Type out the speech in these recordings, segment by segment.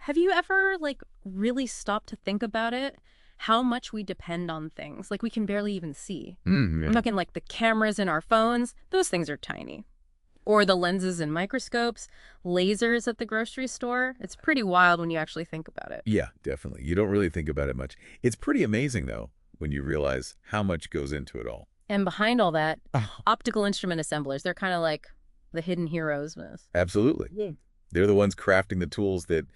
Have you ever, really stopped to think about it? How much we depend on things, we can barely even see. I'm Yeah. talking like the cameras in our phones, those things are tiny. Or the lenses in microscopes, lasers at the grocery store. It's pretty wild when you actually think about it. Yeah, definitely. You don't really think about it much. It's pretty amazing, though, when you realize how much goes into it all. And behind all that, optical instrument assemblers, they're kind of like the hidden heroes. Absolutely. Yeah. They're the ones crafting the tools that,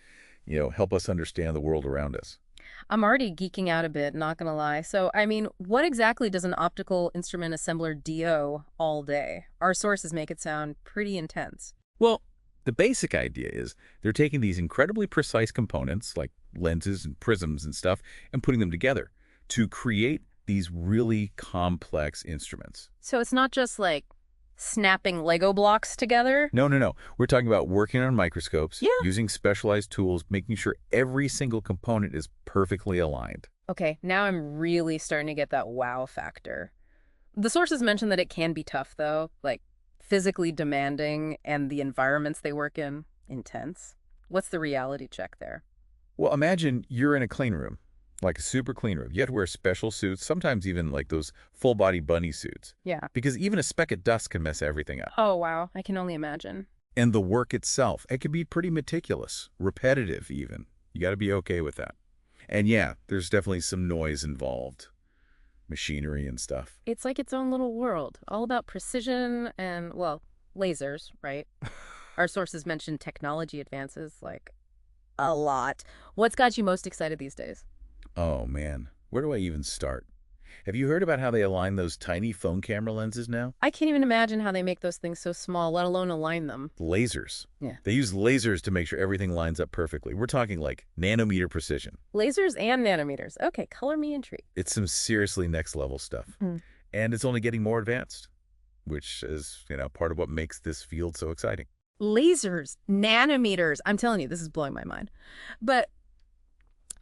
help us understand the world around us. I'm already geeking out a bit, not gonna lie. So, I mean, what exactly does an optical instrument assembler do all day? Our sources make it sound pretty intense. Well, the basic idea is they're taking these incredibly precise components, like lenses and prisms and stuff, and putting them together to create these really complex instruments. So it's not just like snapping Lego blocks together. No, no, no. We're talking about working on microscopes, Yeah. using specialized tools, making sure every single component is perfectly aligned. Okay, now I'm really starting to get that wow factor. The sources mention that it can be tough, though, like physically demanding and the environments they work in intense. What's the reality check there? Well, imagine you're in a clean room, like a super clean room. You have to wear special suits, sometimes even like those full-body bunny suits, Yeah. because even a speck of dust can mess everything up. Oh, wow. I can only imagine. And the work itself, it can be pretty meticulous, repetitive even. You got to be okay with that. And yeah, there's definitely some noise involved, machinery and stuff. It's like its own little world, all about precision and, well, lasers, right? Our sources mention technology advances, like a lot. What's got you most excited these days? Oh man, where do I even start? Have you heard about how they align those tiny phone camera lenses now? I can't even imagine how they make those things so small, let alone align them. Lasers. Yeah. They use lasers to make sure everything lines up perfectly. We're talking like nanometer precision. Lasers and nanometers. Okay, color me intrigued. It's some seriously next level stuff. Mm. And it's only getting more advanced, which is, part of what makes this field so exciting. Lasers, nanometers. I'm telling you, this is blowing my mind. But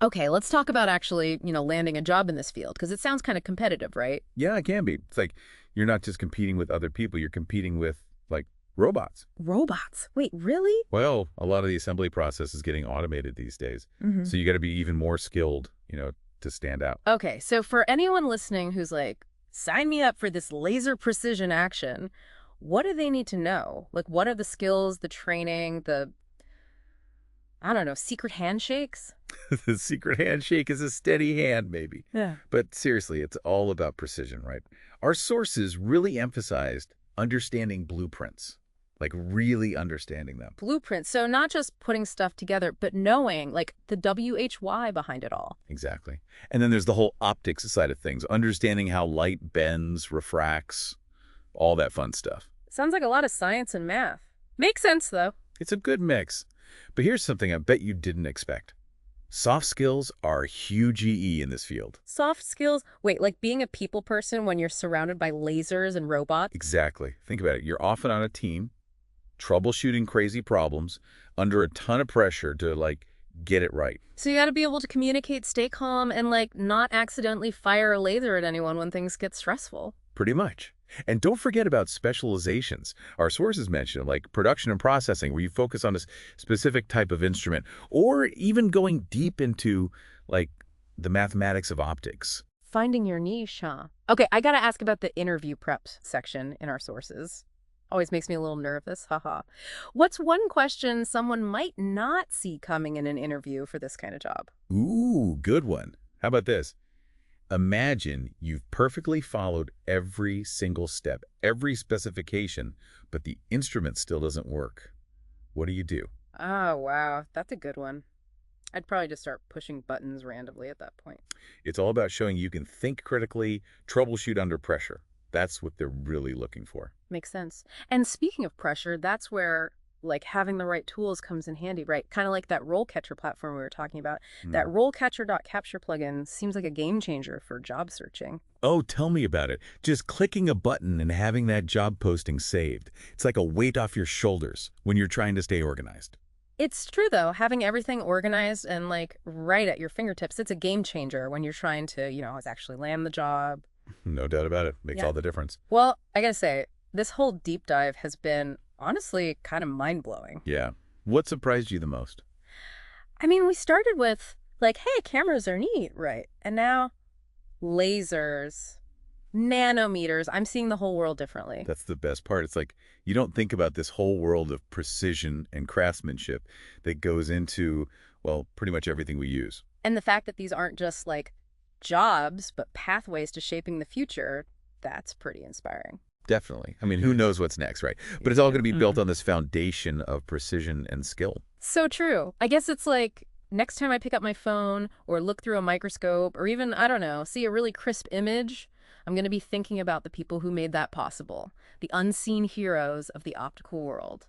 okay, let's talk about actually, landing a job in this field, because it sounds kind of competitive, right? Yeah, it can be. It's like you're not just competing with other people, you're competing with, like, robots. Robots. Wait, really? Well, a lot of the assembly process is getting automated these days. Mm-hmm. So you got to be even more skilled, to stand out. Okay, so for anyone listening who's like, sign me up for this laser precision action, what do they need to know? Like, what are the skills, the training, I don't know, secret handshakes? The secret handshake is a steady hand, maybe. Yeah. But seriously, it's all about precision, right? Our sources really emphasized understanding blueprints, like really understanding them. Blueprints. So not just putting stuff together, but knowing, like, the WHY behind it all. Exactly. And then there's the whole optics side of things, understanding how light bends, refracts, all that fun stuff. Sounds like a lot of science and math. Makes sense, though. It's a good mix. But here's something I bet you didn't expect. Soft skills are huge EE in this field. Soft skills. Wait, like being a people person when you're surrounded by lasers and robots? Exactly. Think about it. You're often on a team, troubleshooting crazy problems, under a ton of pressure to, get it right. So you got to be able to communicate, stay calm, and, not accidentally fire a laser at anyone when things get stressful. Pretty much. And don't forget about specializations. Our sources mention, like production and processing, where you focus on a specific type of instrument, or even going deep into, the mathematics of optics. Finding your niche, huh? Okay, I got to ask about the interview prep section in our sources. Always makes me a little nervous, haha. What's one question someone might not see coming in an interview for this kind of job? Ooh, good one. How about this? Imagine you've perfectly followed every single step, every specification, but the instrument still doesn't work. What do you do? Oh, wow. That's a good one. I'd probably just start pushing buttons randomly at that point. It's all about showing you can think critically, troubleshoot under pressure. That's what they're really looking for. Makes sense. And speaking of pressure, that's where having the right tools comes in handy, right? Kind of like that RoleCatcher platform we were talking about. That RoleCatcher.capture plugin seems like a game changer for job searching. Oh, tell me about it. Just clicking a button and having that job posting saved. It's like a weight off your shoulders when you're trying to stay organized. It's true, though. Having everything organized and, right at your fingertips, it's a game changer when you're trying to, actually land the job. No doubt about it. Makes Yeah. all the difference. Well, I gotta say, this whole deep dive has been honestly kind of mind-blowing. Yeah. What surprised you the most? I mean, we started with, like, hey, cameras are neat, right? And now lasers, nanometers. I'm seeing the whole world differently. That's the best part. It's like you don't think about this whole world of precision and craftsmanship that goes into, well, pretty much everything we use. And the fact that these aren't just like jobs, but pathways to shaping the future, that's pretty inspiring. Definitely. I mean, who knows what's next, right? But it's all going to be built Mhm. on this foundation of precision and skill. So true. I guess it's like next time I pick up my phone or look through a microscope or even, I don't know, see a really crisp image, I'm going to be thinking about the people who made that possible, the unseen heroes of the optical world.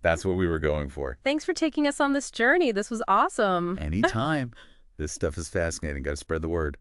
That's what we were going for. Thanks for taking us on this journey. This was awesome. Anytime. This stuff is fascinating. Got to spread the word.